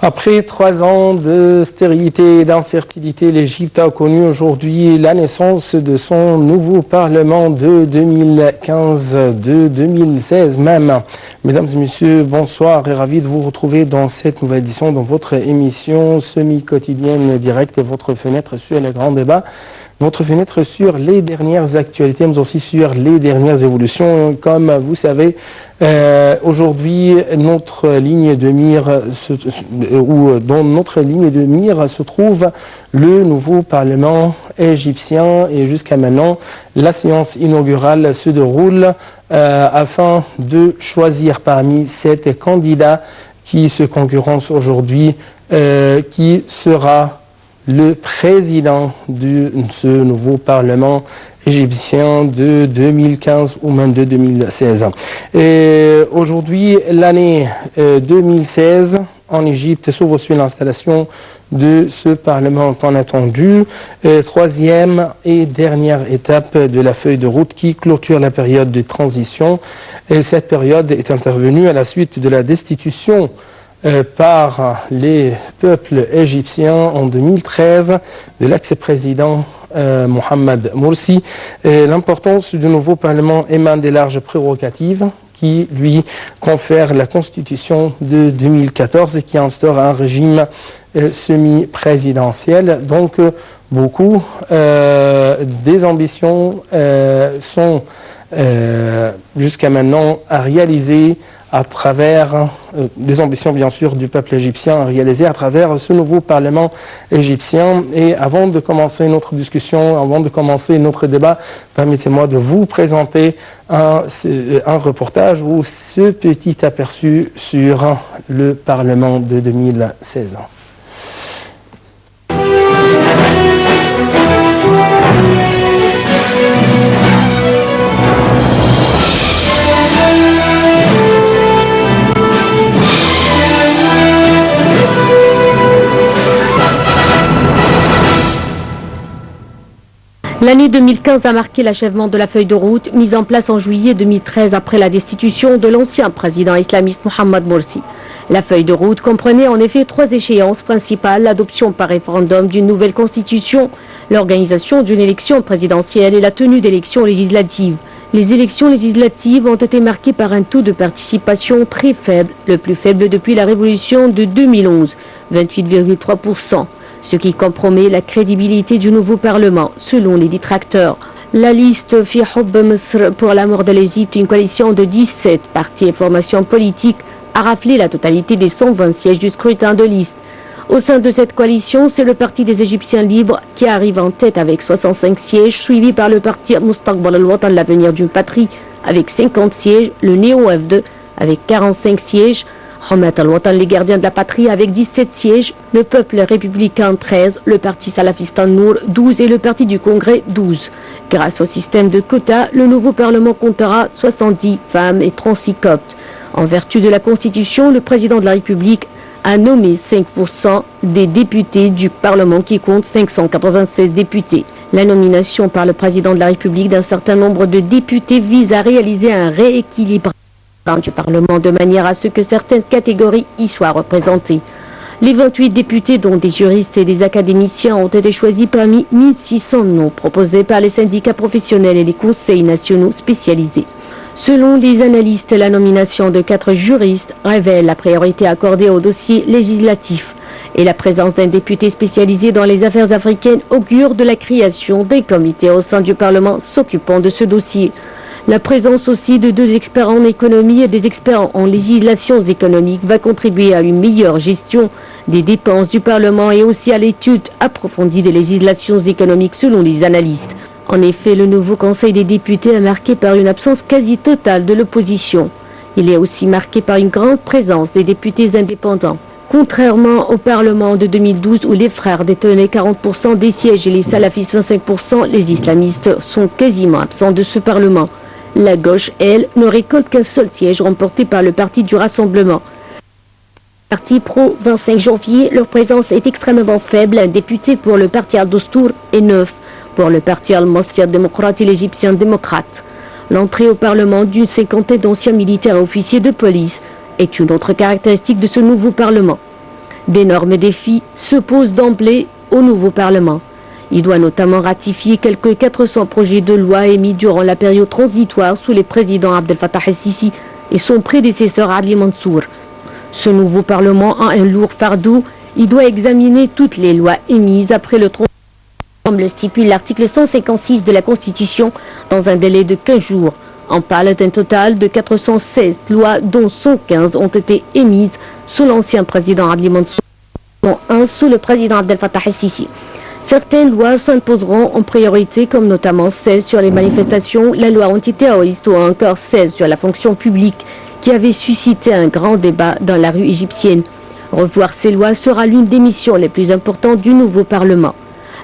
Après 3 ans de stérilité et d'infertilité, l'Égypte a connu aujourd'hui la naissance de son nouveau Parlement de 2015, de 2016 même. Mesdames et messieurs, bonsoir et ravi de vous retrouver dans cette nouvelle édition, dans votre émission semi-quotidienne directe, votre fenêtre sur les grands débats. Votre fenêtre sur les dernières actualités, mais aussi sur les dernières évolutions. Comme vous savez, aujourd'hui, notre ligne de mire, dans notre ligne de mire se trouve le nouveau Parlement égyptien. Et jusqu'à maintenant, la séance inaugurale se déroule afin de choisir parmi 7 candidats qui se concurrencent aujourd'hui, qui sera le président de ce nouveau Parlement égyptien de 2015 ou même de 2016. Et aujourd'hui, l'année 2016, en Égypte, s'ouvre sur l'installation de ce Parlement tant attendu. Troisième et dernière étape de la feuille de route qui clôture la période de transition. Et cette période est intervenue à la suite de la destitution par les peuples égyptiens en 2013 de l'ex-président Mohamed Morsi. L'importance du nouveau Parlement émane des larges prérogatives qui lui confère la Constitution de 2014 et qui instaure un régime semi-présidentiel. Donc, beaucoup des ambitions sont jusqu'à maintenant à réaliser à travers des ambitions bien sûr du peuple égyptien réalisées à travers ce nouveau Parlement égyptien. Et avant de commencer notre discussion, avant de commencer notre débat, permettez-moi de vous présenter un reportage ou ce petit aperçu sur le Parlement de 2016. L'année 2015 a marqué l'achèvement de la feuille de route mise en place en juillet 2013 après la destitution de l'ancien président islamiste Mohamed Morsi. La feuille de route comprenait en effet 3 échéances principales: l'adoption par référendum d'une nouvelle constitution, l'organisation d'une élection présidentielle et la tenue d'élections législatives. Les élections législatives ont été marquées par un taux de participation très faible, le plus faible depuis la révolution de 2011, 28,3%. Ce qui compromet la crédibilité du nouveau Parlement, selon les détracteurs. La liste Fi Hubb Misr pour l'amour de l'Égypte, une coalition de 17 partis et formations politiques, a raflé la totalité des 120 sièges du scrutin de liste. Au sein de cette coalition, c'est le Parti des Égyptiens libres qui arrive en tête avec 65 sièges, suivi par le parti Mustaqbal al-Watan, l'avenir d'une patrie, avec 50 sièges, le Néo-F2 avec 45 sièges, Hamad al-Watan, les gardiens de la patrie, avec 17 sièges, le peuple républicain 13, le parti salafiste An-Nour 12 et le parti du Congrès 12. Grâce au système de quotas, le nouveau Parlement comptera 70 femmes et 36 coptes. En vertu de la Constitution, le président de la République a nommé 5% des députés du Parlement qui compte 596 députés. La nomination par le président de la République d'un certain nombre de députés vise à réaliser un rééquilibrage du Parlement de manière à ce que certaines catégories y soient représentées. Les 28 députés, dont des juristes et des académiciens, ont été choisis parmi 1600 noms proposés par les syndicats professionnels et les conseils nationaux spécialisés. Selon les analystes, la nomination de 4 juristes révèle la priorité accordée au dossier législatif et la présence d'un député spécialisé dans les affaires africaines augure de la création d'un comité au sein du Parlement s'occupant de ce dossier. La présence aussi de 2 experts en économie et des experts en législations économiques va contribuer à une meilleure gestion des dépenses du Parlement et aussi à l'étude approfondie des législations économiques selon les analystes. En effet, le nouveau Conseil des députés est marqué par une absence quasi totale de l'opposition. Il est aussi marqué par une grande présence des députés indépendants. Contrairement au Parlement de 2012 où les frères détenaient 40% des sièges et les salafistes 25%, les islamistes sont quasiment absents de ce Parlement. La gauche, elle, ne récolte qu'un seul siège remporté par le Parti du Rassemblement. Parti pro 25 janvier, leur présence est extrêmement faible. Un député pour le Parti Al-Dostour et 9 pour le Parti Al-Masir démocrate et l'Égyptien démocrate. L'entrée au Parlement d'une 50aine d'anciens militaires et officiers de police est une autre caractéristique de ce nouveau Parlement. D'énormes défis se posent d'emblée au nouveau Parlement. Il doit notamment ratifier quelques 400 projets de loi émis durant la période transitoire sous les présidents Abdel Fattah el-Sisi et son prédécesseur Adli Mansour. Ce nouveau Parlement a un lourd fardeau. Il doit examiner toutes les lois émises après le transitoire, comme le stipule l'article 156 de la Constitution, dans un délai de 15 jours. On parle d'un total de 416 lois, dont 115 ont été émises sous l'ancien président Adli Mansour, dont un sous le président Abdel Fattah el-Sisi. Certaines lois s'imposeront en priorité, comme notamment celle sur les manifestations, la loi antiterroriste ou encore celle sur la fonction publique, qui avait suscité un grand débat dans la rue égyptienne. Revoir ces lois sera l'une des missions les plus importantes du nouveau Parlement.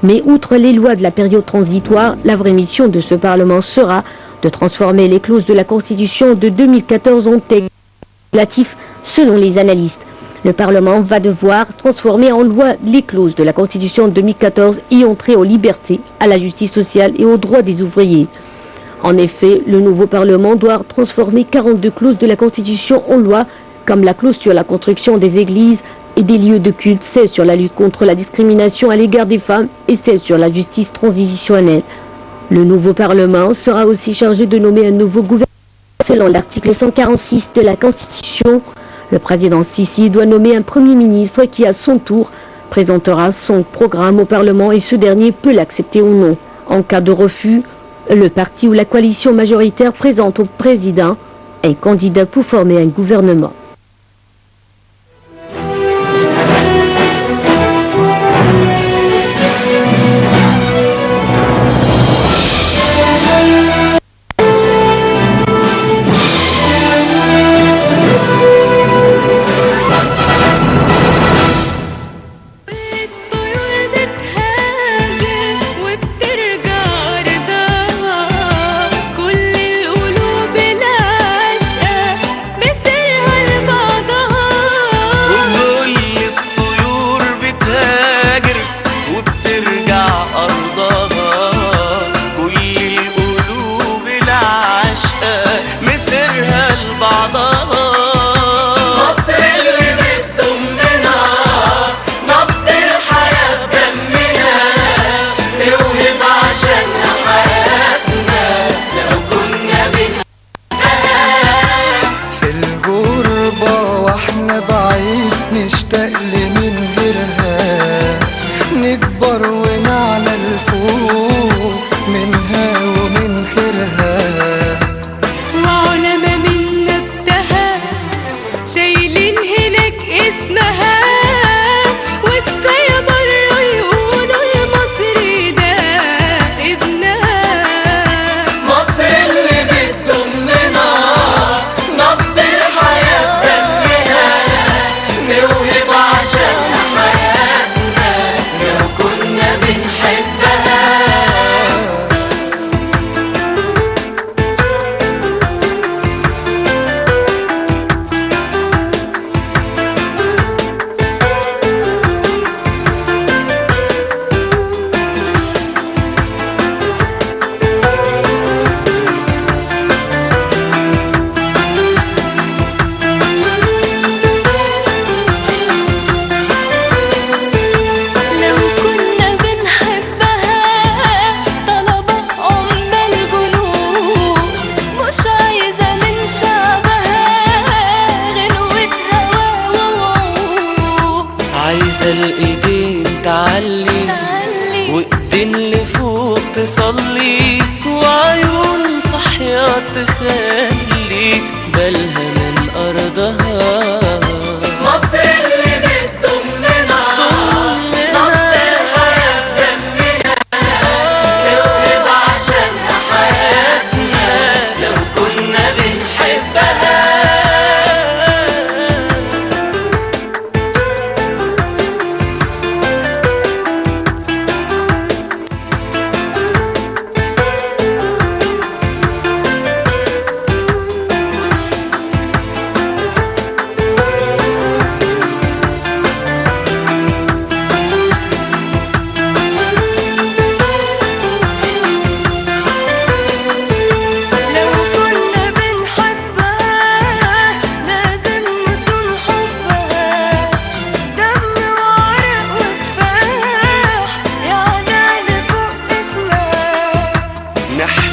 Mais outre les lois de la période transitoire, la vraie mission de ce Parlement sera de transformer les clauses de la Constitution de 2014 en texte législatif, selon les analystes. Le Parlement va devoir transformer en loi les clauses de la Constitution de 2014 ayant trait aux libertés, à la justice sociale et aux droits des ouvriers. En effet, le nouveau Parlement doit transformer 42 clauses de la Constitution en loi, comme la clause sur la construction des églises et des lieux de culte, celle sur la lutte contre la discrimination à l'égard des femmes et celle sur la justice transitionnelle. Le nouveau Parlement sera aussi chargé de nommer un nouveau gouvernement. Selon l'article 146 de la Constitution, le président Sisi doit nommer un Premier ministre qui, à son tour, présentera son programme au Parlement et ce dernier peut l'accepter ou non. En cas de refus, le parti ou la coalition majoritaire présente au président un candidat pour former un gouvernement.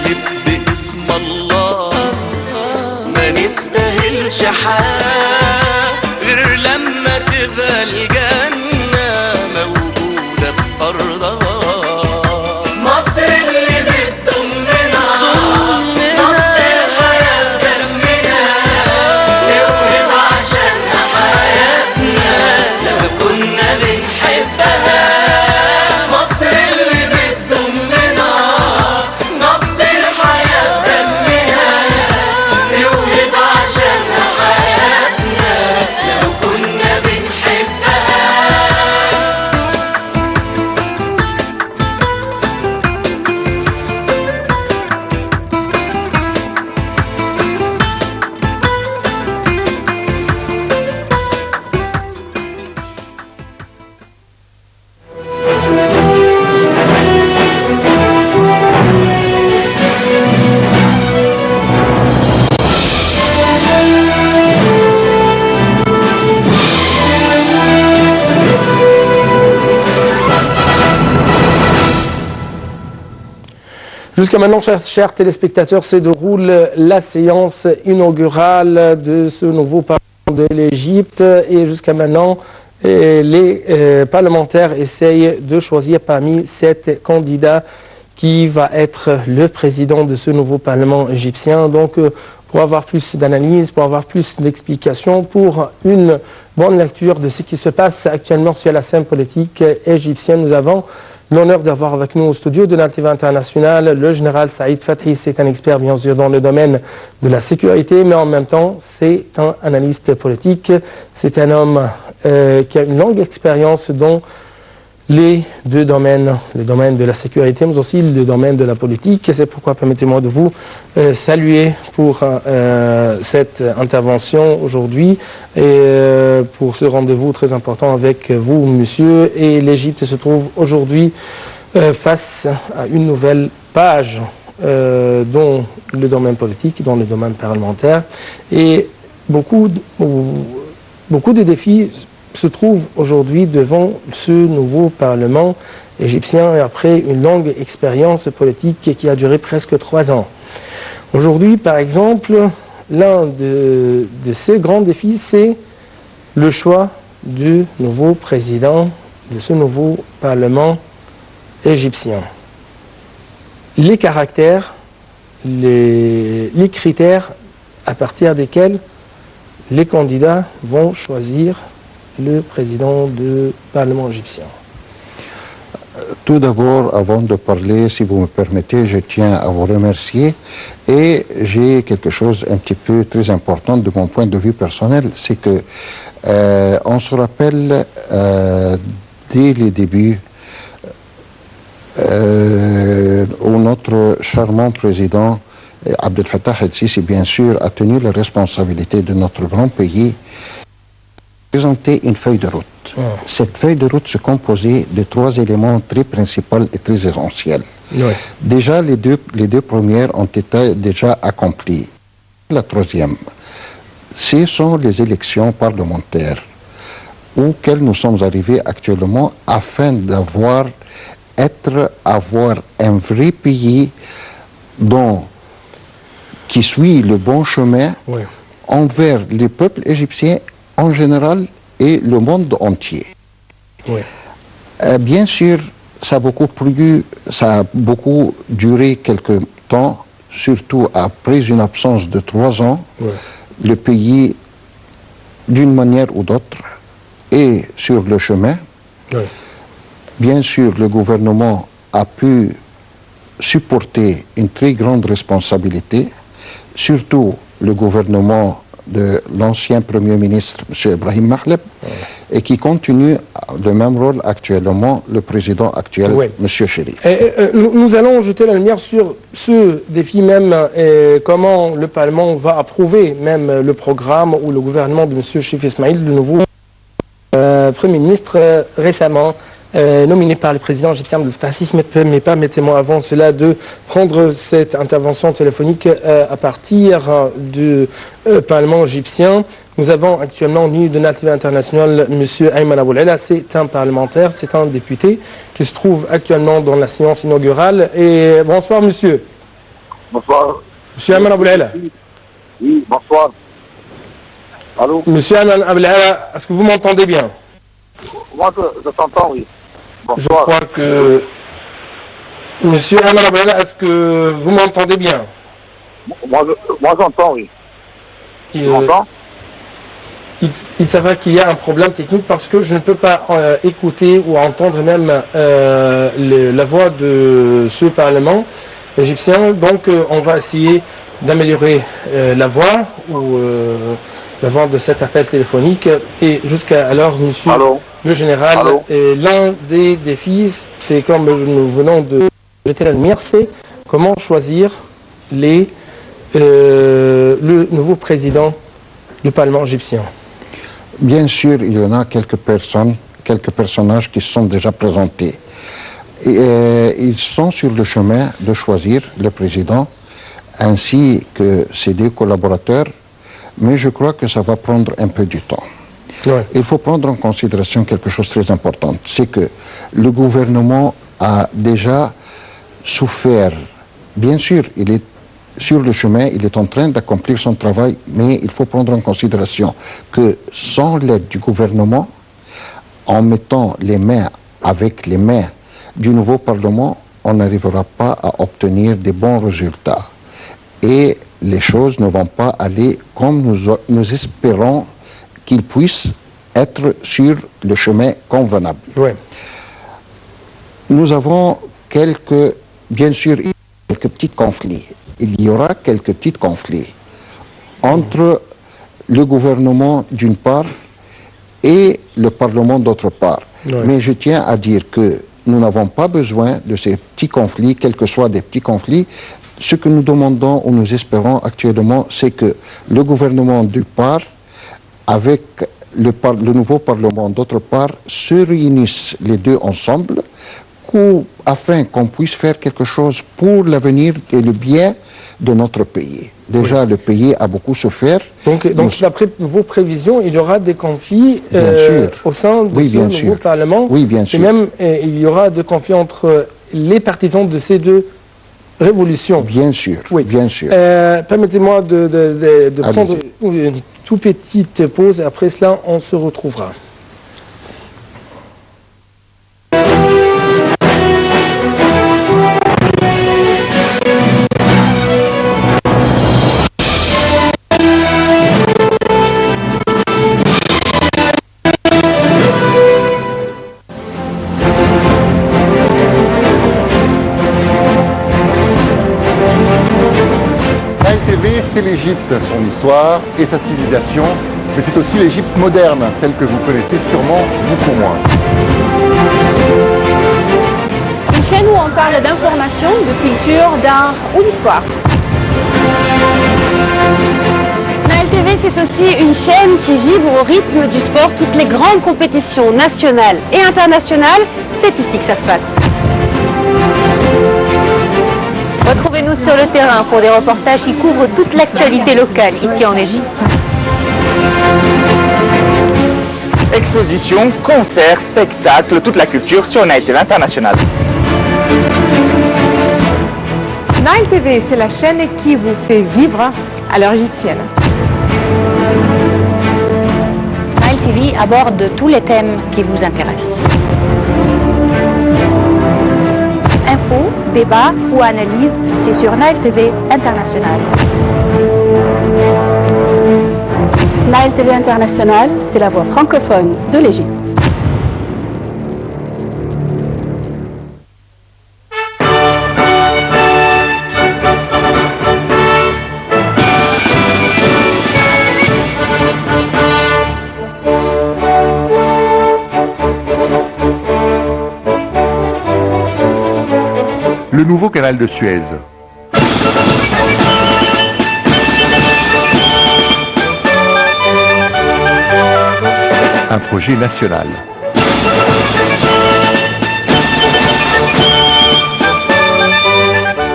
نحلف باسم الله ما نستاهلش حاجة غير لما تبقى الجنة موجودة في أرضها. مصر اللي بتضمنا نبض الحياة دمنا نوهب عشانها حياتنا لو كنا بنحبها. مصر اللي بتضمنا نبض الحياة دمنا نوهب عشانها حياتنا لو كنا بنحبها. Jusqu'à maintenant, chers téléspectateurs, se déroule la séance inaugurale de ce nouveau Parlement de l'Égypte. Et jusqu'à maintenant, les parlementaires essayent de choisir parmi 7 candidats qui va être le président de ce nouveau Parlement égyptien. Donc, pour avoir plus d'analyse, pour avoir plus d'explications, pour une bonne lecture de ce qui se passe actuellement sur la scène politique égyptienne, nous avons l'honneur d'avoir avec nous au studio de la TV internationale le général Saïd Fathi. C'est un expert bien sûr dans le domaine de la sécurité, mais en même temps c'est un analyste politique. C'est un homme qui a une longue expérience dans les deux domaines, le domaine de la sécurité, mais aussi le domaine de la politique. C'est pourquoi permettez-moi de vous saluer pour cette intervention aujourd'hui et pour ce rendez-vous très important avec vous, monsieur. Et l'Égypte se trouve aujourd'hui face à une nouvelle page dans le domaine politique, dans le domaine parlementaire. Et beaucoup de défis se trouve aujourd'hui devant ce nouveau Parlement égyptien et après une longue expérience politique qui a duré presque 3 ans. Aujourd'hui, par exemple, l'un de ces grands défis, c'est le choix du nouveau président de ce nouveau Parlement égyptien. Les caractères, les critères à partir desquels les candidats vont choisir le président du Parlement égyptien. Tout d'abord, avant de parler, si vous me permettez, je tiens à vous remercier et j'ai quelque chose un petit peu très important de mon point de vue personnel, c'est que on se rappelle dès les débuts où notre charmant président Abdel Fattah el-Sisi, bien sûr, a tenu la responsabilité de notre grand pays, présenter une feuille de route. Cette feuille de route se composait de 3 éléments très principaux et très essentiels. Oui. Déjà, les deux premières ont été déjà accomplies. La troisième, ce sont les élections parlementaires auxquelles nous sommes arrivés actuellement afin d'avoir un vrai pays qui suit le bon chemin envers les peuples égyptiens en général et le monde entier. Oui. Bien sûr, ça a beaucoup duré quelques temps, surtout après une absence de 3 ans. Oui. Le pays, d'une manière ou d'autre, est sur le chemin. Oui. Bien sûr, le gouvernement a pu supporter une très grande responsabilité, surtout le gouvernement de l'ancien Premier ministre, M. Ibrahim Mahleb, et qui continue le même rôle actuellement, le président actuel, M. Chérif. Nous allons jeter la lumière sur ce défi même, et comment le Parlement va approuver même le programme ou le gouvernement de M. Chérif Ismaïl, le nouveau Premier ministre récemment nominé par le président égyptien Abdel Fattah el-Sisi. Mais permettez-moi avant cela de prendre cette intervention téléphonique à partir du Parlement égyptien. Nous avons actuellement en ligne de la TV internationale M. Ayman Aboul-Ela. C'est un parlementaire, c'est un député qui se trouve actuellement dans la séance inaugurale. Et bonsoir monsieur. Bonsoir. Monsieur Aman Abouelala. Oui, bonsoir. Allô? Monsieur Aman Abouelala, est-ce que vous m'entendez bien? Moi, je t'entends, oui. Je Bonsoir. crois que... Monsieur Aman Abouelala, est-ce que vous m'entendez bien? Moi, j'entends, oui. Et, Tu m'entends? il s'avère qu'il y a un problème technique parce que je ne peux pas écouter ou entendre même la voix de ce Parlement égyptien. Donc on va essayer d'améliorer la voix ou la voix de cet appel téléphonique. Et jusqu'à alors, monsieur Allô? le général, Allô? l'un des défis, c'est comme nous venons de jeter la lumière, c'est comment choisir le nouveau président du Parlement égyptien. Bien sûr, il y en a quelques personnages qui sont déjà présentés. Et, ils sont sur le chemin de choisir le président ainsi que ses deux collaborateurs, mais je crois que ça va prendre un peu du temps. Ouais. Il faut prendre en considération quelque chose de très important, c'est que le gouvernement a déjà souffert. Bien sûr, il est sur le chemin, il est en train d'accomplir son travail, mais il faut prendre en considération que sans l'aide du gouvernement, en mettant les mains avec les mains du nouveau Parlement, on n'arrivera pas à obtenir des bons résultats. Et les choses ne vont pas aller comme nous espérons qu'ils puissent être sur le chemin convenable. Ouais. Nous avons bien sûr, quelques petits conflits. Il y aura quelques petits conflits entre le gouvernement d'une part et le Parlement d'autre part. Ouais. Mais je tiens à dire que nous n'avons pas besoin de ces petits conflits, quels que soient des petits conflits. Ce que nous demandons ou nous espérons actuellement, c'est que le gouvernement d'une part, avec le nouveau Parlement d'autre part, se réunissent les deux ensemble afin qu'on puisse faire quelque chose pour l'avenir et le bien de notre pays. Déjà, le pays a beaucoup souffert. Donc d'après vos prévisions, il y aura des conflits au sein de ce nouveau Parlement. Oui, bien sûr. Et même, il y aura des conflits entre les partisans de ces deux révolutions. Bien sûr, oui. Bien sûr. Permettez-moi de prendre une toute petite pause et après cela, on se retrouvera. C'est l'Égypte, son histoire et sa civilisation, mais c'est aussi l'Égypte moderne, celle que vous connaissez sûrement beaucoup moins. Une chaîne où on parle d'information, de culture, d'art ou d'histoire. Nile TV, c'est aussi une chaîne qui vibre au rythme du sport. Toutes les grandes compétitions nationales et internationales, c'est ici que ça se passe. Retrouvez-nous sur le terrain pour des reportages qui couvrent toute l'actualité locale ici en Égypte. Expositions, concerts, spectacles, toute la culture sur Nile TV International. Nile TV, c'est la chaîne qui vous fait vivre à l'heure égyptienne. Nile TV aborde tous les thèmes qui vous intéressent. Infos, débats ou analyses, c'est sur Nile TV International. Nile TV International, c'est la voix francophone de l'Égypte. Le nouveau canal de Suez. Un projet national.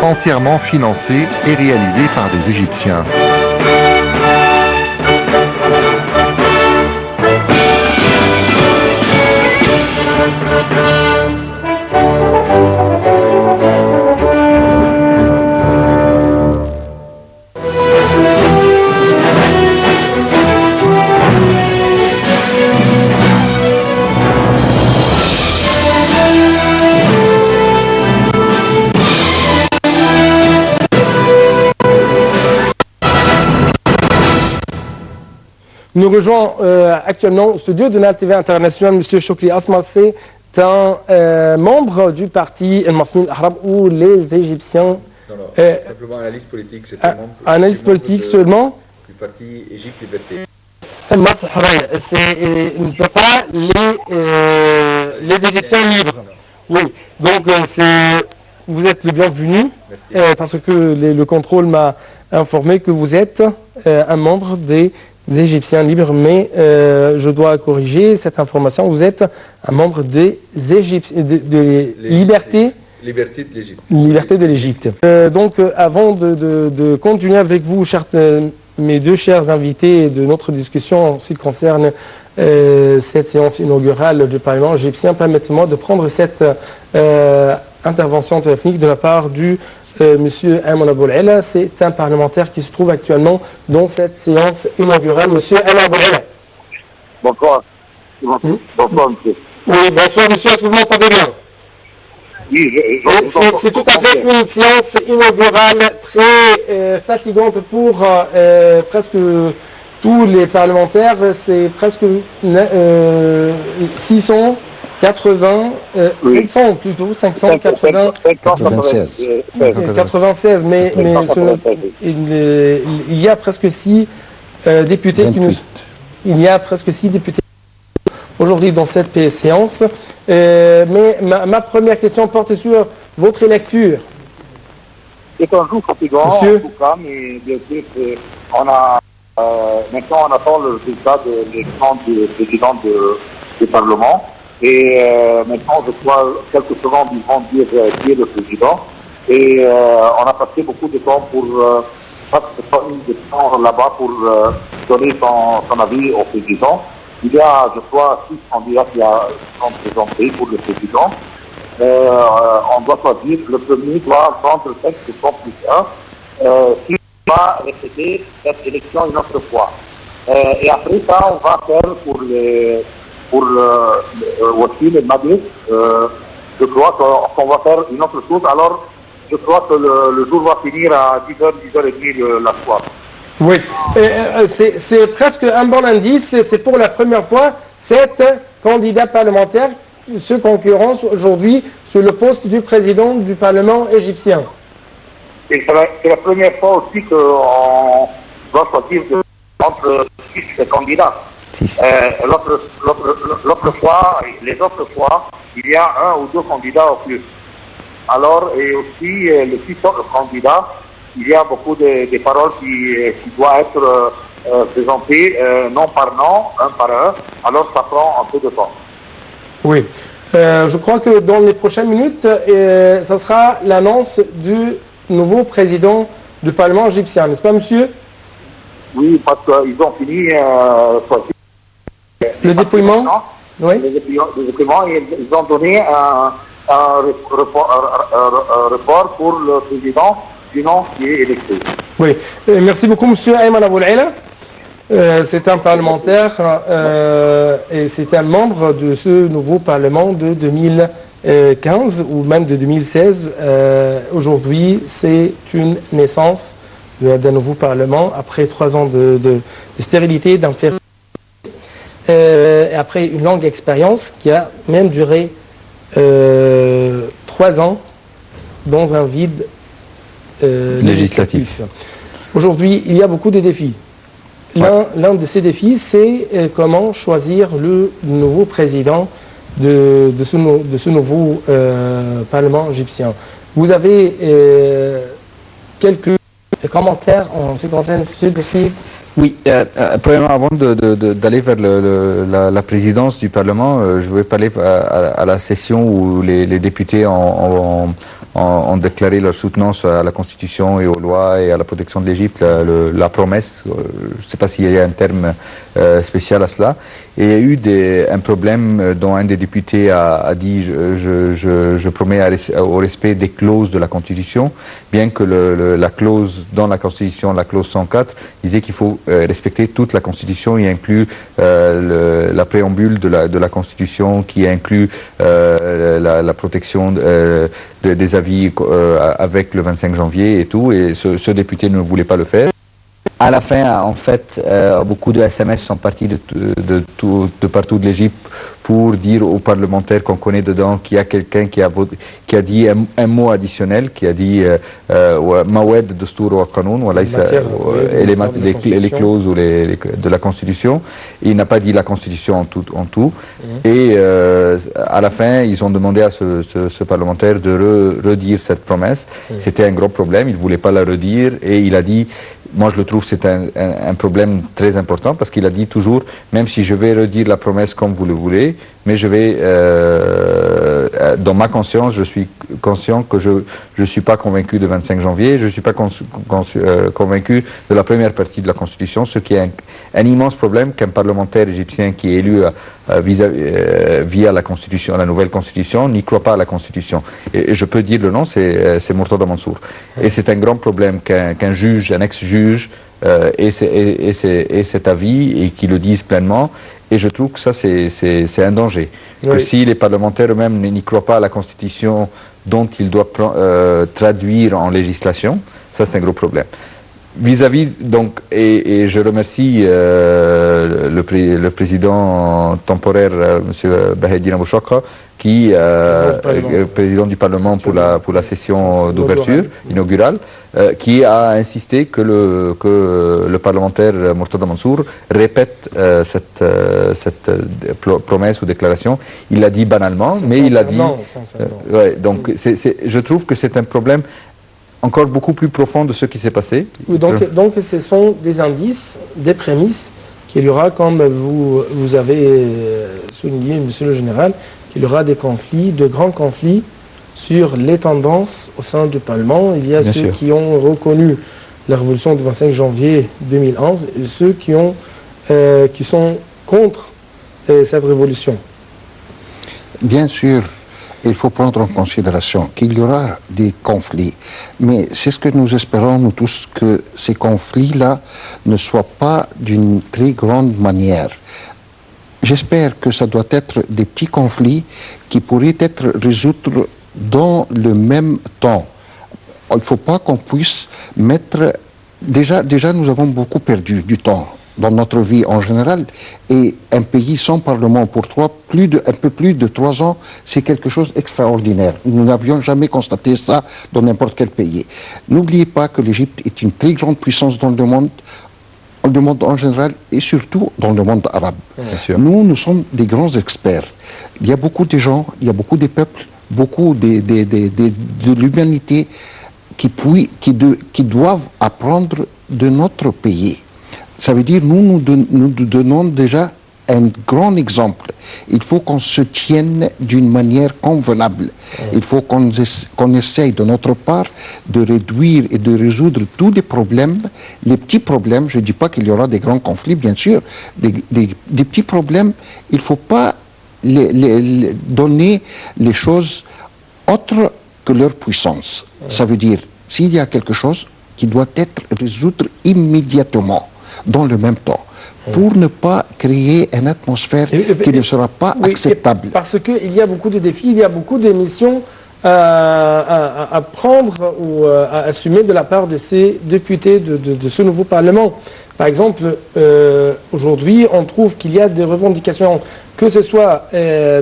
Entièrement financé et réalisé par des Égyptiens. Nous rejoint actuellement au studio de Nile TV International, M. Choukri Asmar. C'est un membre du parti El Masnin Al-Ahrab ou les Égyptiens. Non, simplement analyse politique. Analyse politique seulement. Du parti Égypte Liberté. Il ne peut pas les Égyptiens libres. Oui, donc vous êtes le bienvenu parce que le contrôle m'a informé que vous êtes un membre des Égyptiens libres, mais je dois corriger cette information. Vous êtes un membre des Liberté de l'Égypte. Liberté de l'Égypte. Donc, avant de continuer avec vous, mes deux chers invités de notre discussion en ce qui concerne cette séance inaugurale du Parlement égyptien, permettez-moi de prendre cette intervention téléphonique de la part du Monsieur Ayman Abou-El-Aila. C'est un parlementaire qui se trouve actuellement dans cette séance inaugurale. Monsieur Ayman Abou-El-Aila. Bonsoir. Bonsoir, monsieur. Oui, bonsoir, monsieur. Est-ce que vous m'entendez bien? Oui, c'est tout à fait une séance inaugurale très fatigante pour presque tous les parlementaires. C'est presque 580, 596, mais il y a presque 6 députés il y a presque 6 députés aujourd'hui dans cette séance. Mais ma première question porte sur votre lecture. C'est un jour fatigant, Monsieur. en tout cas, mais bien sûr, maintenant on attend le résultat de l'élection du président du Parlement. Et maintenant, je crois, quelques secondes, ils vont dire qui est le président. Et on a passé beaucoup de temps pour là-bas pour donner son avis au président. Il y a, je crois, 6 candidats qui sont présentés pour le président. On doit choisir, le premier doit prendre le texte de 100 plus 1, qui va répéter cette élection une autre fois. Et après ça, on va faire pour aussi le Madrid, je crois qu'on va faire une autre chose. Alors, je crois que le jour va finir à 10h, 10h30 la soirée. Oui, c'est presque un bon indice. C'est pour la première fois 7 candidats parlementaires se concurrencent aujourd'hui sur le poste du président du Parlement égyptien. Et c'est la première fois aussi qu'on doit choisir entre 6 candidats. L'autre fois, les autres fois, il y a 1 ou 2 candidats au plus. Alors, et aussi, les 6 autres candidats, il y a beaucoup de paroles qui doivent être présentées nom par nom, un par un. Alors, ça prend un peu de temps. Oui. Je crois que dans les prochaines minutes, ça sera l'annonce du nouveau président du Parlement égyptien, n'est-ce pas, monsieur? Oui, parce qu'ils ont fini le dépouillement. Oui. Le dépouillement, ils ont donné un report pour le président du nom qui est électé. Oui. Merci beaucoup, monsieur Ayman Abou-El-Aila. C'est un parlementaire et c'est un membre de ce nouveau Parlement de 2015 ou même de 2016. Aujourd'hui, c'est une naissance d'un nouveau Parlement après 3 ans de stérilité, d'infertilité et après une longue expérience qui a même duré 3 ans dans un vide législatif. Aujourd'hui, il y a beaucoup de défis. L'un de ces défis, c'est comment choisir le nouveau président de ce nouveau Parlement égyptien. Vous avez quelques commentaires en ce qui concerne ce dossier? Oui, premièrement, avant d'aller vers la présidence du Parlement, je voulais parler à la session où les députés ont déclaré leur soutenance à la Constitution et aux lois et à la protection de l'Égypte, la promesse, je ne sais pas s'il y a un terme spécial à cela, et il y a eu un problème dont un des députés a dit je promets au respect des clauses de la Constitution, bien que la clause dans la Constitution, la clause 104, disait qu'il faut respecter toute la Constitution, y inclut la préambule de la Constitution, qui inclut la protection des avis avec le 25 janvier et tout, et ce député ne voulait pas le faire. À la fin, en fait, beaucoup de SMS sont partis de partout de l'Égypte pour dire aux parlementaires qu'on connaît dedans qu'il y a quelqu'un qui a dit un mot additionnel, qui a dit Mawed Dustour wa Qanoun, les clauses ou de la Constitution. Il n'a pas dit la Constitution en tout. Et à la fin, ils ont demandé à ce parlementaire de redire cette promesse. C'était un gros problème, il ne voulait pas la redire et il a dit... Moi, je le trouve c'est un problème très important parce qu'il a dit toujours, même si je vais redire la promesse comme vous le voulez, mais je vais, dans ma conscience, je suis conscient que je ne suis pas convaincu de 25 janvier, je ne suis pas convaincu de la première partie de la Constitution, ce qui est un immense problème qu'un parlementaire égyptien qui est élu via la Constitution, la nouvelle Constitution, n'y croit pas à la Constitution. Et je peux dire le nom, c'est Mourtada Mansour. Et c'est un grand problème qu'un juge, un ex-juge, ait cet avis et qu'ils le disent pleinement. Et je trouve que ça, c'est un danger. Oui. Que si les parlementaires eux-mêmes n'y croient pas à la Constitution dont ils doivent traduire en législation, ça, c'est un gros problème. Vis-à-vis, donc, et je remercie le président temporaire, M. Bahedine Abouchakra, qui président du Parlement pour la session d'ouverture inaugurale, qui a insisté que le parlementaire Mourtada Mansour répète cette promesse ou déclaration. Il l'a dit banalement, mais il l'a dit... ouais, donc, je trouve que c'est un problème encore beaucoup plus profond de ce qui s'est passé. Oui, donc ce sont des indices, des prémices qu'il y aura, comme vous avez souligné, Monsieur le Général, qu'il y aura des conflits, de grands conflits sur les tendances au sein du Parlement. Il y a ceux qui ont reconnu la révolution du 25 janvier 2011 et ceux qui sont contre cette révolution. Bien sûr, il faut prendre en considération qu'il y aura des conflits. Mais c'est ce que nous espérons, nous tous, que ces conflits-là ne soient pas d'une très grande manière. J'espère que ça doit être des petits conflits qui pourraient être résolus dans le même temps. Il ne faut pas qu'on puisse mettre... Déjà, nous avons beaucoup perdu du temps dans notre vie en général, et un pays sans parlement pour un peu plus de 3 ans, c'est quelque chose d'extraordinaire. Nous n'avions jamais constaté ça dans n'importe quel pays. N'oubliez pas que l'Égypte est une très grande puissance dans le monde en général, et surtout dans le monde arabe. Nous sommes des grands experts. Il y a beaucoup de gens, il y a beaucoup de peuples, beaucoup de l'humanité qui doivent apprendre de notre pays. Ça veut dire, nous donnons déjà un grand exemple. Il faut qu'on se tienne d'une manière convenable. Il faut qu'on essaye de notre part de réduire et de résoudre tous les problèmes, les petits problèmes. Je ne dis pas qu'il y aura des grands conflits, bien sûr. Des petits problèmes, il ne faut pas donner les choses autres que leur puissance. Ça veut dire, s'il y a quelque chose qui doit être résolu immédiatement, dans le même temps, pour ne pas créer une atmosphère qui ne sera pas acceptable. Parce qu'il y a beaucoup de défis, il y a beaucoup de missions à prendre ou à assumer de la part de ces députés de ce nouveau Parlement. Par exemple, aujourd'hui, on trouve qu'il y a des revendications, que ce soit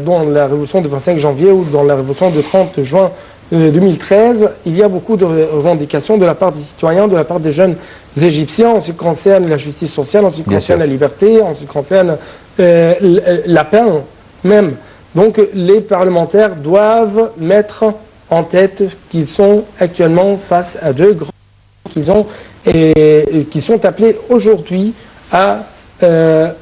dans la révolution du 25 janvier ou dans la révolution du 30 juin 2013, il y a beaucoup de revendications de la part des citoyens, de la part des jeunes égyptiens en ce qui concerne la justice sociale, en ce qui concerne la liberté, en ce qui concerne la paix même. Donc les parlementaires doivent mettre en tête qu'ils sont actuellement face à deux grands qui sont appelés aujourd'hui à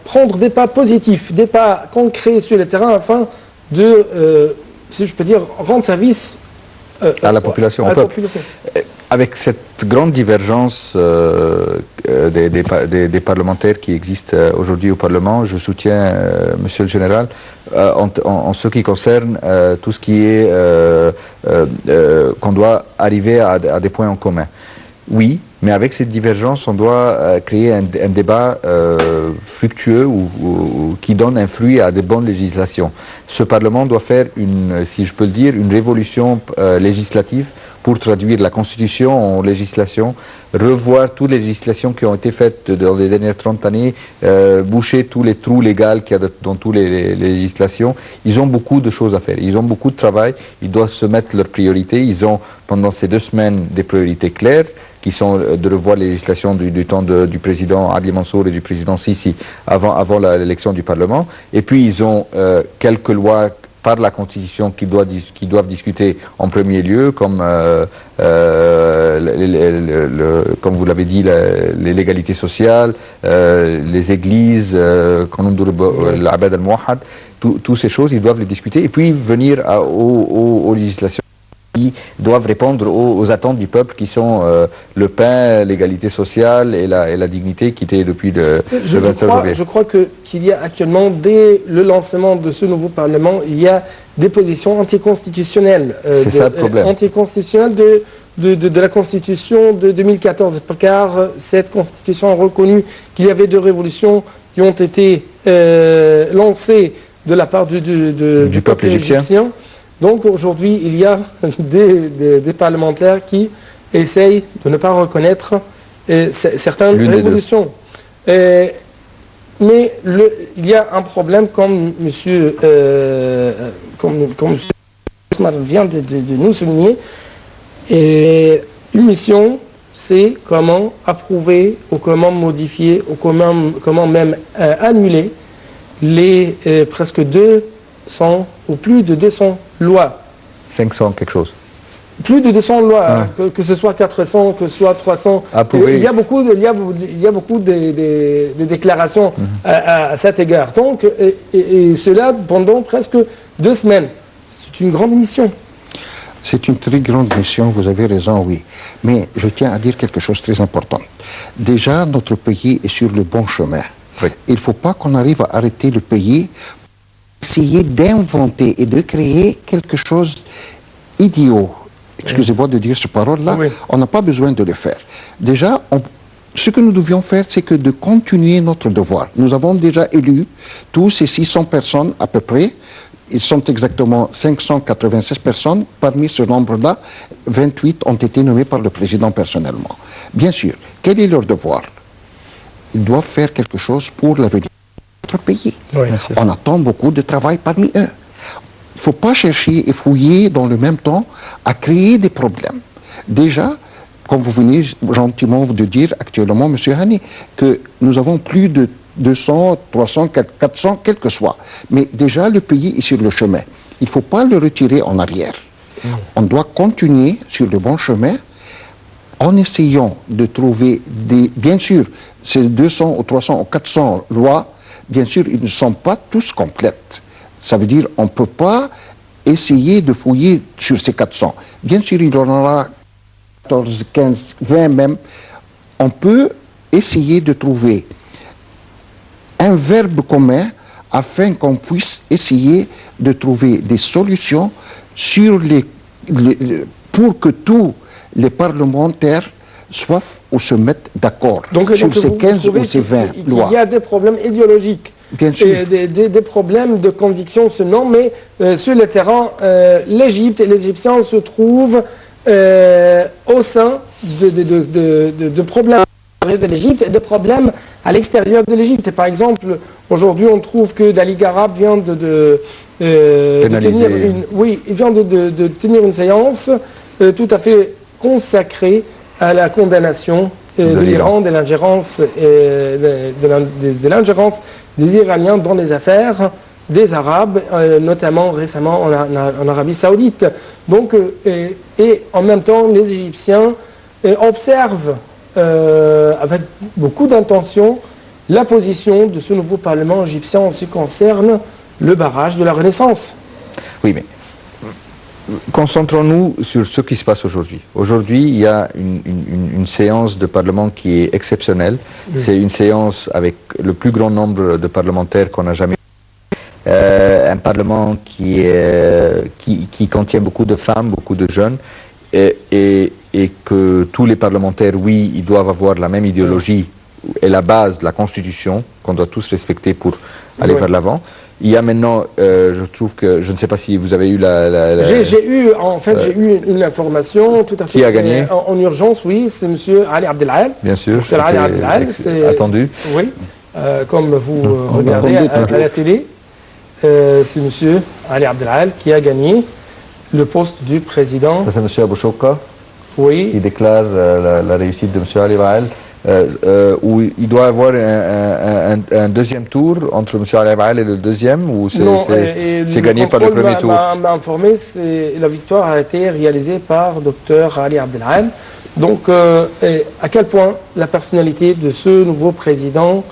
prendre des pas positifs, des pas concrets sur le terrain afin de, si je peux dire, rendre service à la population. Avec cette grande divergence des parlementaires qui existent aujourd'hui au Parlement, je soutiens Monsieur le Général en ce qui concerne tout ce qui est qu'on doit arriver à des points en commun. Oui, Mais avec cette divergence, on doit créer un débat fructueux ou qui donne un fruit à des bonnes législations. Ce Parlement doit faire si je peux le dire, une révolution législative pour traduire la Constitution en législation, revoir toutes les législations qui ont été faites dans les dernières 30 années, boucher tous les trous légaux qu'il y a dans toutes les législations. Ils ont beaucoup de choses à faire, ils ont beaucoup de travail, ils doivent se mettre leurs priorités. Ils ont, pendant ces 2 semaines, des priorités claires, qui sont de revoir les législations du temps du président Adli Mansour et du président Sisi avant l'élection du Parlement. Et puis ils ont quelques lois par la Constitution qui doivent discuter en premier lieu, comme vous l'avez dit, l'égalité sociale, les églises, l'Abad al-Mouahad, toutes ces choses, ils doivent les discuter et puis venir aux législations qui doivent répondre aux attentes du peuple qui sont le pain, l'égalité sociale et la dignité qui était depuis le 25 janvier. Je crois qu'il y a actuellement, dès le lancement de ce nouveau Parlement, il y a des positions anticonstitutionnelles. C'est ça le problème. Anticonstitutionnelles de la Constitution de 2014, car cette Constitution a reconnu qu'il y avait 2 révolutions qui ont été lancées de la part du peuple égyptien. Donc aujourd'hui, il y a des parlementaires qui essayent de ne pas reconnaître certaines révolutions. Mais il y a un problème, comme M. vient de nous souligner. Et une mission, c'est comment approuver ou comment modifier ou comment même annuler les presque 200 ou plus de 200 lois. 500 quelque chose. Plus de 200 lois, que ce soit 400, que ce soit 300. Il y a beaucoup de déclarations à cet égard. Donc, et cela pendant presque 2 semaines. C'est une grande mission. C'est une très grande mission, vous avez raison, oui. Mais je tiens à dire quelque chose de très important. Déjà, notre pays est sur le bon chemin. Oui. Il ne faut pas qu'on arrive à arrêter le pays, essayer d'inventer et de créer quelque chose d'idiot. Excusez-moi de dire cette parole-là, oui. On n'a pas besoin de le faire. Déjà, ce que nous devions faire, c'est que de continuer notre devoir. Nous avons déjà élu tous ces 600 personnes à peu près. Ils sont exactement 596 personnes. Parmi ce nombre-là, 28 ont été nommés par le président personnellement. Bien sûr, quel est leur devoir? Ils doivent faire quelque chose pour l'avenir de notre pays. Oui, on attend beaucoup de travail parmi eux. Il ne faut pas chercher et fouiller dans le même temps à créer des problèmes. Déjà, comme vous venez gentiment de dire actuellement, M. Hani, que nous avons plus de 200, 300, 400, quel que soit. Mais déjà, le pays est sur le chemin. Il ne faut pas le retirer en arrière. On doit continuer sur le bon chemin en essayant de trouver des... Bien sûr, ces 200 ou 300 ou 400 lois, bien sûr, ils ne sont pas tous complètes. Ça veut dire qu'on ne peut pas essayer de fouiller sur ces 400. Bien sûr, il y en aura 14, 15, 20 même. On peut essayer de trouver un verbe commun afin qu'on puisse essayer de trouver des solutions sur pour que tous les parlementaires soient ou se mettent d'accord sur ces 15 ou ces 20 lois. Il y a des problèmes idéologiques. Bien sûr. Des problèmes de conviction seulement, mais sur le terrain, l'Égypte et les Égyptiens se trouvent au sein de problèmes de l'Égypte et de problèmes à l'extérieur de l'Égypte. Par exemple, aujourd'hui, on trouve que Dali Garab vient de tenir une séance tout à fait consacrée à la condamnation de l'Iran, de l'ingérence des Iraniens dans les affaires des Arabes, notamment récemment en Arabie Saoudite. Donc, et en même temps, les Égyptiens observent avec beaucoup d'intention la position de ce nouveau Parlement égyptien en ce qui concerne le barrage de la Renaissance. Oui, mais concentrons-nous sur ce qui se passe aujourd'hui. Aujourd'hui, il y a une séance de Parlement qui est exceptionnelle. Oui. C'est une séance avec le plus grand nombre de parlementaires qu'on n'a jamais eu. Un Parlement qui contient beaucoup de femmes, beaucoup de jeunes. Et et que tous les parlementaires, oui, ils doivent avoir la même idéologie et la base de la Constitution qu'on doit tous respecter pour aller vers l'avant. Il y a maintenant, je trouve que, je ne sais pas si vous avez eu J'ai eu une information tout à fait... Qui a gagné en urgence, oui, c'est M. Ali Abdelal. Bien sûr, Ali Abdelal, c'est attendu. Oui, comme vous regardez à la télé, c'est M. Ali Abdelal qui a gagné le poste du président. Ça, c'est M. Abou Chouka. Oui. Qui déclare la réussite de M. Ali Abdelal. Où il doit avoir un deuxième tour entre M. Ali Abdelal et le deuxième, ou c'est gagné par le premier tour? M'a informé, la victoire a été réalisée par Dr Ali Abdelal. Donc, à quel point la personnalité de ce nouveau président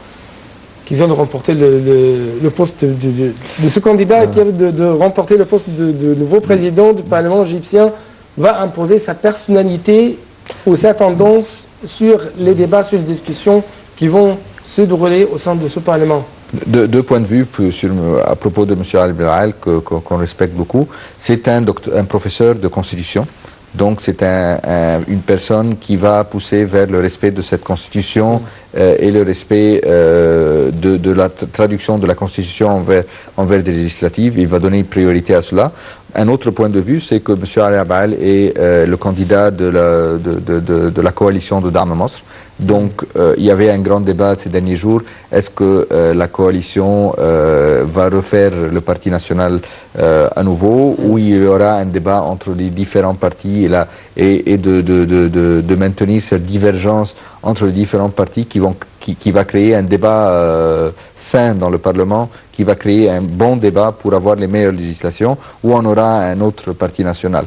qui vient de remporter le poste de ce candidat qui vient de remporter le poste de nouveau président du Parlement égyptien va imposer sa personnalité ou sa tendance sur les débats, sur les discussions qui vont se dérouler au sein de ce Parlement. Deux points de vue à propos de M. Ali Abdelal qu'on respecte beaucoup. C'est un professeur de Constitution. Donc c'est une personne qui va pousser vers le respect de cette Constitution et le respect de la traduction de la Constitution envers des législatives. Il va donner une priorité à cela. Un autre point de vue, c'est que M. Ali Abdelal est le candidat de la coalition de Da'am Masr. Donc il y avait un grand débat ces derniers jours. Est-ce que la coalition va refaire le Parti national à nouveau, ou il y aura un débat entre les différents partis et de maintenir cette divergence entre les différents partis qui va créer un débat sain dans le Parlement, qui va créer un bon débat pour avoir les meilleures législations, ou on aura un autre parti national.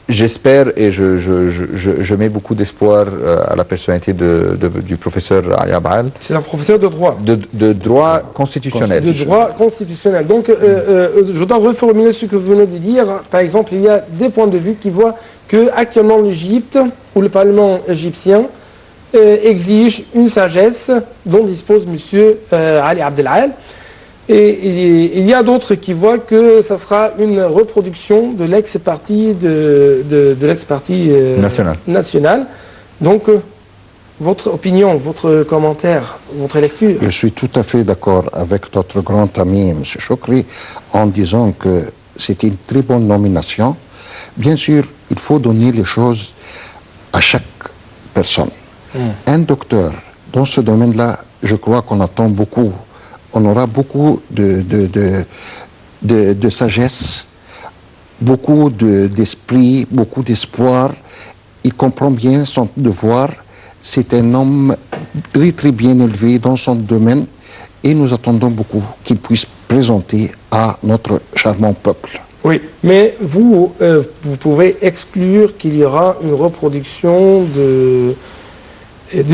J'espère et je mets beaucoup d'espoir à la personnalité du professeur Ali Abdelal. C'est un professeur de droit. De droit constitutionnel. De droit constitutionnel. Donc, je dois reformuler ce que vous venez de dire. Par exemple, il y a des points de vue qui voient que actuellement l'Égypte, ou le Parlement égyptien, exige une sagesse dont dispose M. Ali Abdelal. Et il y a d'autres qui voient que ça sera une reproduction de l'ex-parti national. Donc, votre opinion, votre commentaire, votre lecture? Je suis tout à fait d'accord avec notre grand ami, M. Choukri, en disant que c'est une très bonne nomination. Bien sûr, il faut donner les choses à chaque personne. Un docteur, dans ce domaine-là, je crois qu'on attend beaucoup. On aura beaucoup de sagesse, beaucoup d'esprit, beaucoup d'espoir. Il comprend bien son devoir. C'est un homme très très bien élevé dans son domaine et nous attendons beaucoup qu'il puisse présenter à notre charmant peuple. Oui, mais vous pouvez exclure qu'il y aura une reproduction de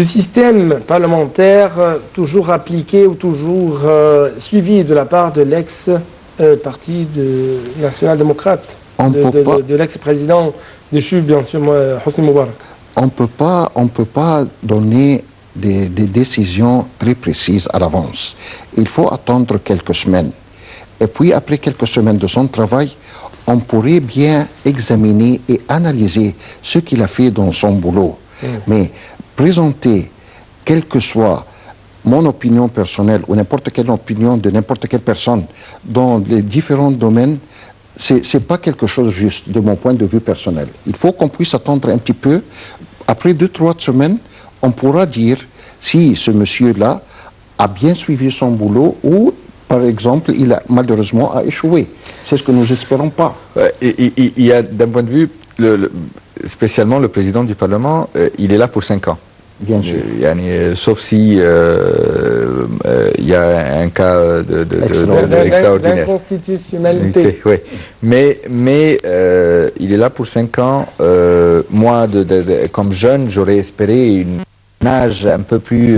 système parlementaire toujours appliqué ou toujours suivi de la part de l'ex-parti national-démocrate, de l'ex-président déchu, bien sûr, Hosni Moubarak. On ne peut pas donner des décisions très précises à l'avance. Il faut attendre quelques semaines. Et puis, après quelques semaines de son travail, on pourrait bien examiner et analyser ce qu'il a fait dans son boulot. Mais présenter, quelle que soit mon opinion personnelle ou n'importe quelle opinion de n'importe quelle personne dans les différents domaines, c'est pas quelque chose juste de mon point de vue personnel. Il faut qu'on puisse attendre un petit peu. Après 2-3 semaines, on pourra dire si ce monsieur-là a bien suivi son boulot ou, par exemple, il a malheureusement échoué. C'est ce que nous espérons pas. Il y a, d'un point de vue, spécialement le président du Parlement, il est là pour 5 ans. Bien sûr. Sauf si il y a un cas extraordinaire. D'inconstitutionnalité. Oui. Mais il est là pour 5 ans. Moi, comme jeune, j'aurais espéré un âge un peu plus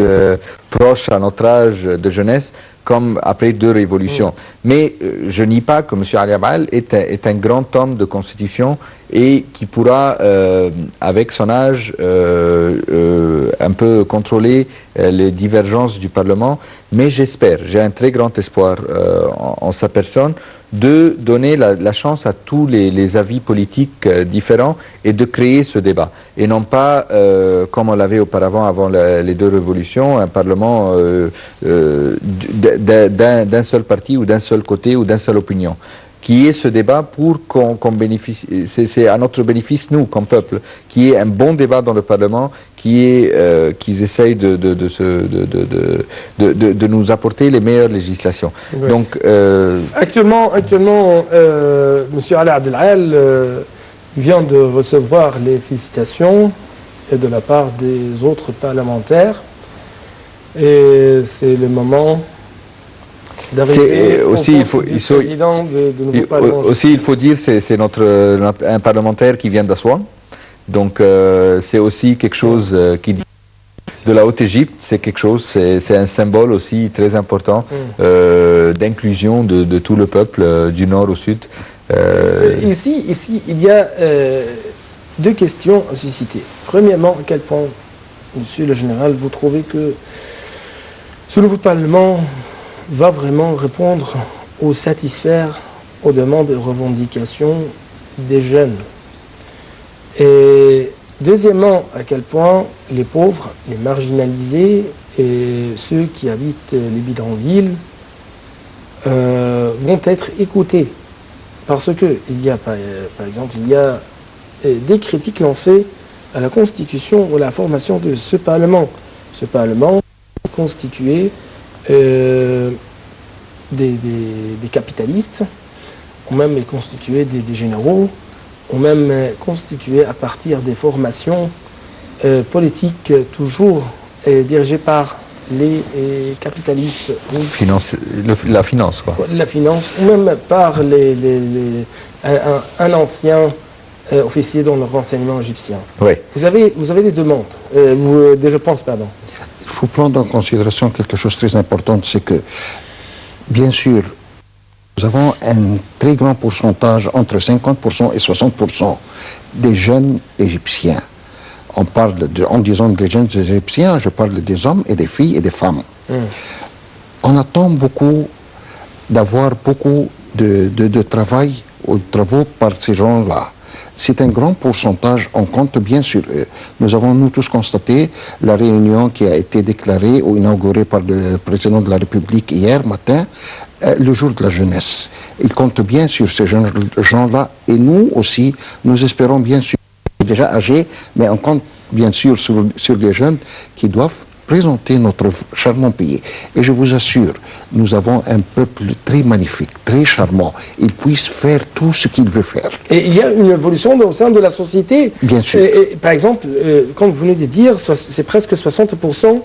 proche à notre âge de jeunesse, comme après 2 révolutions. Mais je nie pas que M. Ali Abdelal est un grand homme de constitution et qui pourra, avec son âge, un peu contrôler les divergences du Parlement. Mais j'espère, j'ai un très grand espoir en sa personne, de donner la chance à tous les avis politiques différents et de créer ce débat. Et non pas, comme on l'avait auparavant, avant les deux révolutions, un parlement d'un seul parti ou d'un seul côté ou d'une seule opinion. Qui est ce débat pour qu'on bénéficie, c'est à notre bénéfice, nous, comme peuple, qui est un bon débat dans le Parlement, qu'ils essayent de nous apporter les meilleures législations. Oui. Donc, Actuellement, M. Ali Abdelal vient de recevoir les félicitations de la part des autres parlementaires. Et c'est le moment d'arriver au poste du président de nouveau Parlement. Aussi, il faut dire, c'est un parlementaire qui vient d'Assouan. Donc, c'est aussi quelque chose qui dit de la Haute-Égypte, c'est quelque chose, c'est un symbole aussi très important d'inclusion de tout le peuple du nord au sud. Ici, il y a deux questions à susciter. Premièrement, à quel point, Monsieur le Général, vous trouvez que ce nouveau Parlement va vraiment répondre ou satisfaire aux demandes et revendications des jeunes? Et deuxièmement, à quel point les pauvres, les marginalisés et ceux qui habitent les bidonvilles vont être écoutés? Parce que il y a, par exemple, il y a des critiques lancées à la Constitution ou à la formation de ce Parlement. Ce Parlement est constitué des capitalistes, ou même est constitué des généraux, ou même constitué à partir des formations politiques toujours dirigées par les capitalistes. La finance, quoi. La finance, ou même par un ancien officier dans le renseignement égyptien. Oui. Vous avez des demandes, des réponses, pardon. Il faut prendre en considération quelque chose de très important, c'est que, bien sûr, nous avons un très grand pourcentage, entre 50% et 60% des jeunes égyptiens. En disant des jeunes égyptiens, je parle des hommes et des filles et des femmes. On attend beaucoup d'avoir beaucoup de travail ou de travaux par ces gens-là. C'est un grand pourcentage, on compte bien sur eux. Nous avons, nous tous, constaté la réunion qui a été déclarée ou inaugurée par le président de la République hier matin, le jour de la jeunesse. Il compte bien sur ces gens-là et nous aussi, nous espérons bien sûr, déjà âgés, mais on compte bien sûr sur les jeunes qui doivent présenter notre charmant pays. Et je vous assure, nous avons un peuple très magnifique, très charmant. Il puisse faire tout ce qu'il veut faire. Et il y a une évolution au sein de la société. Bien sûr. Et, par exemple, comme vous venez de dire, c'est presque 60%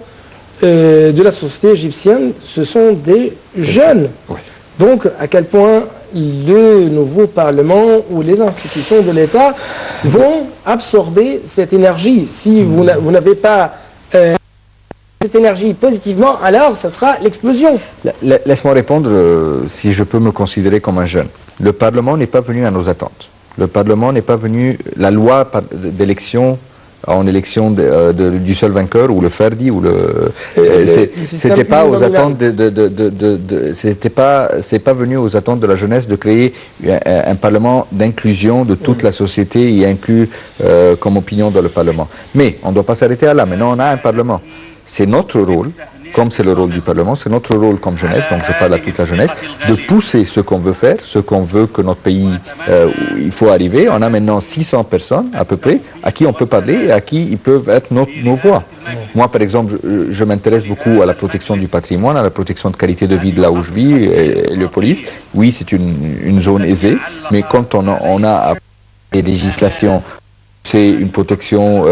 de la société égyptienne, ce sont des jeunes. Oui. Donc, à quel point le nouveau Parlement ou les institutions de l'État vont absorber cette énergie. Si vous n'avez pas cette énergie positivement, alors ça sera l'explosion. Laisse-moi répondre, si je peux me considérer comme un jeune. Le Parlement n'est pas venu à nos attentes. Le Parlement n'est pas venu... La loi d'élection, en élection du seul vainqueur, ou le Ferdi, ou le... C'était pas aux attentes c'est pas venu aux attentes de la jeunesse de créer un Parlement d'inclusion de toute la société et inclus comme opinion dans le Parlement. Mais on ne doit pas s'arrêter à là. Maintenant, on a un Parlement. C'est notre rôle, comme c'est le rôle du Parlement, c'est notre rôle comme jeunesse, donc je parle à toute la jeunesse, de pousser ce qu'on veut faire, ce qu'on veut que notre pays, il faut arriver. On a maintenant 600 personnes, à peu près, à qui on peut parler et à qui ils peuvent être nos voix. Moi, par exemple, je m'intéresse beaucoup à la protection du patrimoine, à la protection de qualité de vie de là où je vis et le police. Oui, c'est une zone aisée, mais quand on a des législations, c'est une protection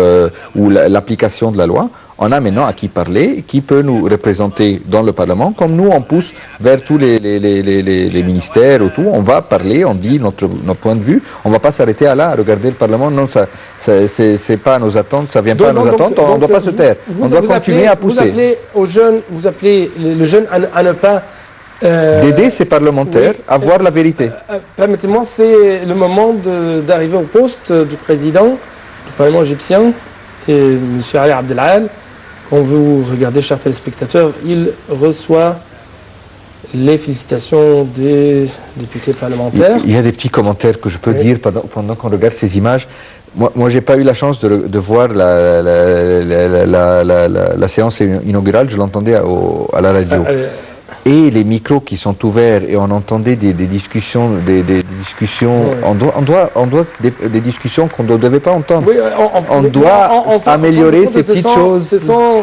ou l'application de la loi, on a maintenant à qui parler, qui peut nous représenter dans le Parlement, comme nous on pousse vers tous les ministères ou tout, on va parler, on dit notre point de vue, on ne va pas s'arrêter à là, à regarder le Parlement, non, c'est pas nos attentes, ça ne vient pas à nos attentes, on ne doit pas se taire, on doit continuer à pousser. Vous appelez le jeune à ne pas... d'aider ces parlementaires à voir la vérité. Permettez-moi, c'est le moment d'arriver au poste du président du Parlement égyptien, et M. Ali Abdelal. Quand vous regardez, chers téléspectateurs, il reçoit les félicitations des députés parlementaires. Il y a des petits commentaires que je peux dire pendant qu'on regarde ces images. Moi j'ai pas eu la chance de voir la séance inaugurale, je l'entendais à la radio. Et les micros qui sont ouverts et on entendait des discussions, des discussions qu'on ne devait pas entendre. Oui, on doit améliorer ces petites choses. Ce sont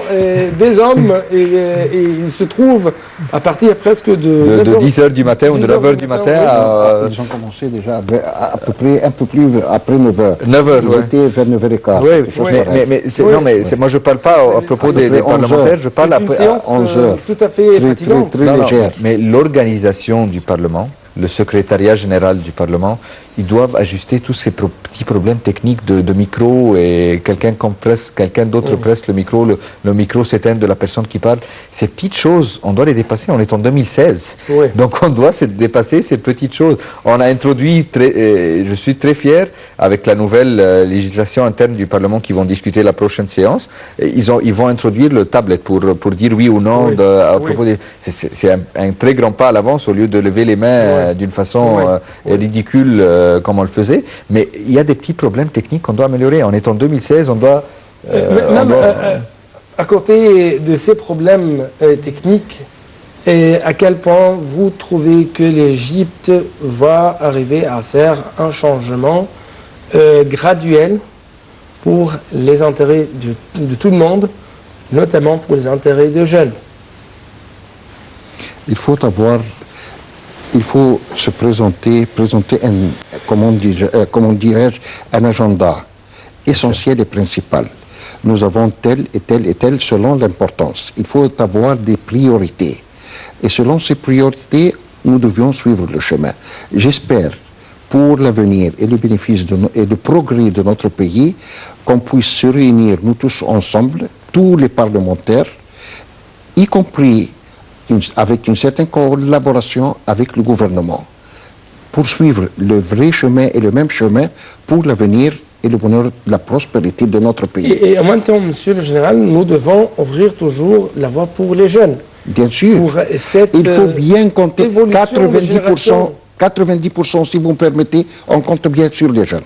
des hommes et ils se trouvent à partir presque de 10h du matin ou de 9h du matin. Ils ont commencé déjà à peu près un peu plus après 9h. 9h, ils étaient vers 9h15. Mais moi je ne parle pas à propos des parlementaires, je parle après à 11h. Tout à fait fatigante. Mais l'organisation du Parlement, le secrétariat général du Parlement, ils doivent ajuster tous ces petits problèmes techniques de micro et quelqu'un d'autre presse le micro s'éteint de la personne qui parle. Ces petites choses, on doit les dépasser. On est en 2016. Donc on doit dépasser ces petites choses. On a introduit, je suis très fier, avec la nouvelle législation interne du Parlement qui vont discuter la prochaine séance, ils vont introduire le tablet pour dire oui ou non à propos des... C'est un très grand pas à l'avance au lieu de lever les mains d'une façon ridicule comme on le faisait, mais il y a des petits problèmes techniques qu'on doit améliorer. On est en 2016, on doit... à côté de ces problèmes techniques, à quel point vous trouvez que l'Égypte va arriver à faire un changement graduel pour les intérêts de tout le monde, notamment pour les intérêts des jeunes? Il faut se présenter comment dirais-je, un agenda essentiel et principal. Nous avons tel et tel et tel selon l'importance. Il faut avoir des priorités. Et selon ces priorités, nous devions suivre le chemin. J'espère, pour l'avenir et le bénéfice et le progrès de notre pays, qu'on puisse se réunir, nous tous ensemble, tous les parlementaires, y compris avec une certaine collaboration avec le gouvernement, pour suivre le vrai chemin et le même chemin pour l'avenir et le bonheur, la prospérité de notre pays. Et en même temps, Monsieur le Général, nous devons ouvrir toujours la voie pour les jeunes. Bien sûr. Il faut bien compter 90%, si vous me permettez, on compte bien sur les jeunes.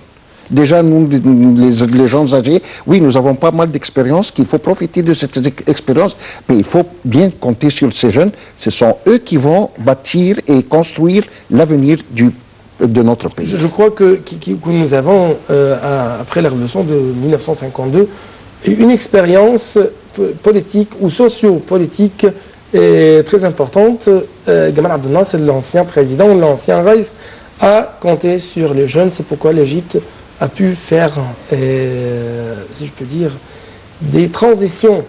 Déjà, nous, les gens âgés, oui, nous avons pas mal d'expérience, qu'il faut profiter de cette expérience, mais il faut bien compter sur ces jeunes. Ce sont eux qui vont bâtir et construire l'avenir de notre pays. Je crois que nous avons, après la révolution de 1952, une expérience politique ou socio-politique très importante. Gamal Abdel Nasser, l'ancien président, l'ancien Raïs, a compté sur les jeunes. C'est pourquoi l'Égypte a pu faire, si je peux dire, des transitions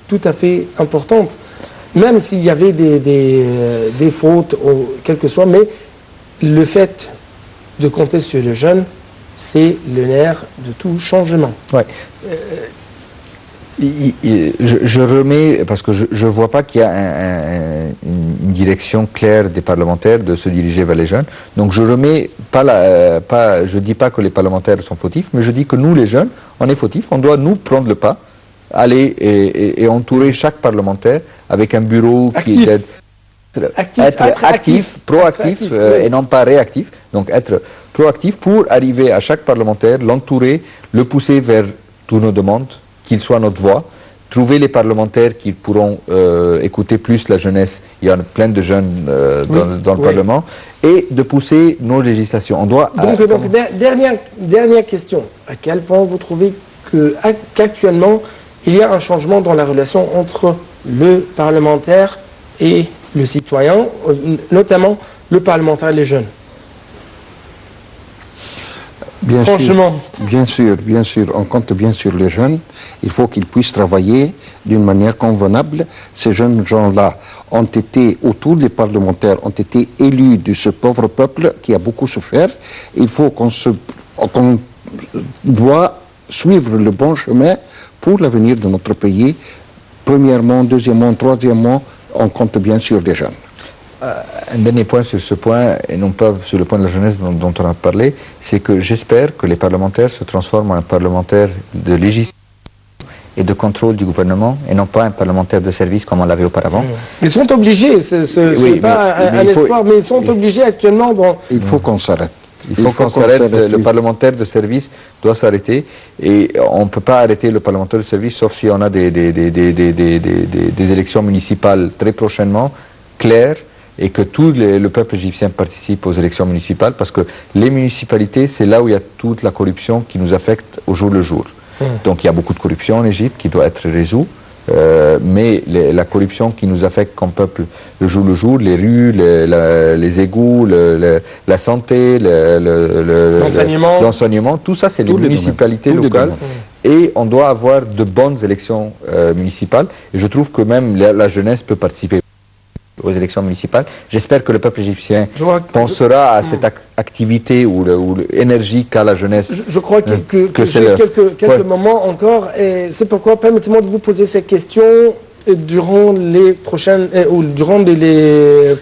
tout à fait importantes, même s'il y avait des fautes, ou quel que soit, mais le fait de compter sur les jeunes, c'est le nerf de tout changement. Ouais. Je remets, parce que je ne vois pas qu'il y a une direction claire des parlementaires de se diriger vers les jeunes. Donc je remets je dis pas que les parlementaires sont fautifs, mais je dis que nous les jeunes, on est fautifs, on doit nous prendre le pas, aller et entourer chaque parlementaire avec un bureau qui est être actif, proactif et non pas réactif. Donc être proactif pour arriver à chaque parlementaire, l'entourer, le pousser vers toutes nos demandes, qu'il soit notre voix, trouver les parlementaires qui pourront écouter plus la jeunesse, il y a plein de jeunes dans le Parlement, et de pousser nos législations. On doit... Donc, dernière question. À quel point vous trouvez qu'actuellement, il y a un changement dans la relation entre le parlementaire et le citoyen, notamment le parlementaire et les jeunes? Bien sûr, on compte bien sur les jeunes. Il faut qu'ils puissent travailler d'une manière convenable. Ces jeunes gens-là ont été, tous les parlementaires ont été élus de ce pauvre peuple qui a beaucoup souffert. Il faut qu'on doit suivre le bon chemin pour l'avenir de notre pays. Premièrement, deuxièmement, troisièmement, on compte bien sur les jeunes. Un dernier point sur ce point, et non pas sur le point de la jeunesse dont on a parlé, c'est que j'espère que les parlementaires se transforment en parlementaires de législation et de contrôle du gouvernement et non pas un parlementaire de service comme on l'avait auparavant. Ils sont obligés, ce n'est pas un espoir, mais ils sont obligés actuellement dans... Il faut qu'on s'arrête. Il faut qu'on s'arrête, le parlementaire de service doit s'arrêter et on ne peut pas arrêter le parlementaire de service sauf si on a des élections municipales très prochainement, claires, et que tout le peuple égyptien participe aux élections municipales parce que les municipalités, c'est là où il y a toute la corruption qui nous affecte au jour le jour. Donc il y a beaucoup de corruption en Égypte qui doit être résoue. Mais la corruption qui nous affecte comme peuple le jour, les rues, les égouts, la santé, l'enseignement, tout ça c'est les municipalités locales et on doit avoir de bonnes élections municipales et je trouve que même la jeunesse peut participer aux élections municipales. J'espère que le peuple égyptien pensera à cette activité ou l'énergie qu'a la jeunesse. Je crois que j'ai quelques moments encore, et c'est pourquoi permettez-moi de vous poser cette question durant les prochaines, ou durant les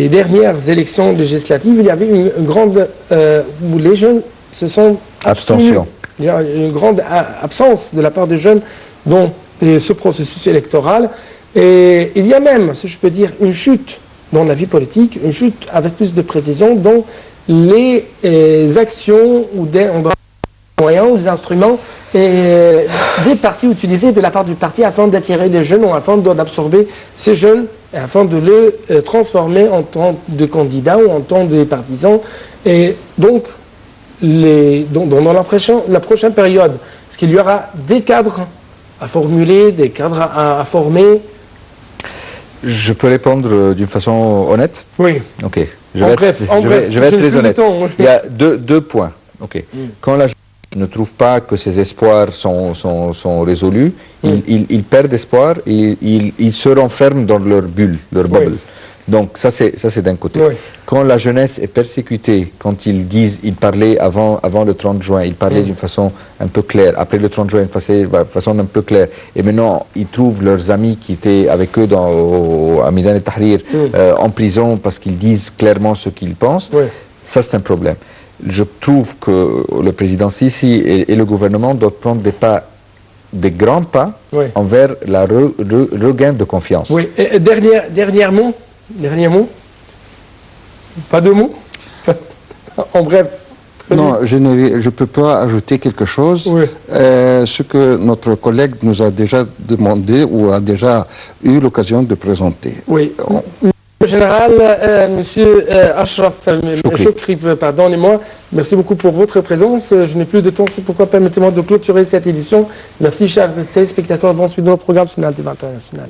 dernières élections législatives. Il y avait une grande, où les jeunes se sont abstention. Il y a une grande absence de la part des jeunes dans ce processus électoral. Et il y a même, si je peux dire, une chute dans la vie politique, une chute avec plus de précision dans les actions ou des moyens ou des instruments des partis utilisés de la part du parti afin d'attirer les jeunes ou afin d'absorber ces jeunes afin de les transformer en tant de candidats ou en tant de partisans. Et donc, dans la prochaine période, est-ce qu'il y aura des cadres à formuler, des cadres à former? Je peux répondre d'une façon honnête? Oui. Ok. Je vais être très honnête. Il y a deux points. Ok. Quand la jeunesse ne trouve pas que ses espoirs sont résolus, ils perdent espoir et ils se renferment dans leur bulle, leur bubble. Donc ça c'est d'un côté. Quand la jeunesse est persécutée, quand ils parlaient avant le 30 juin, ils parlaient d'une façon un peu claire, après le 30 juin d'une façon un peu claire, et maintenant ils trouvent leurs amis qui étaient avec eux à Midan et Tahrir en prison parce qu'ils disent clairement ce qu'ils pensent, ça c'est un problème. Je trouve que le président Sisi et le gouvernement doivent prendre des grands pas envers le regain de confiance. Oui, et dernier mot. Pas de mots. En bref. Non, je ne peux pas ajouter quelque chose. Ce que notre collègue nous a déjà demandé ou a déjà eu l'occasion de présenter. Oui. Monsieur le général, monsieur Ashraf Choukri, pardonnez-moi, merci beaucoup pour votre présence. Je n'ai plus de temps, c'est pourquoi permettez-moi de clôturer cette édition. Merci, chers téléspectateurs, bon suite de nos programmes sur Naltv International.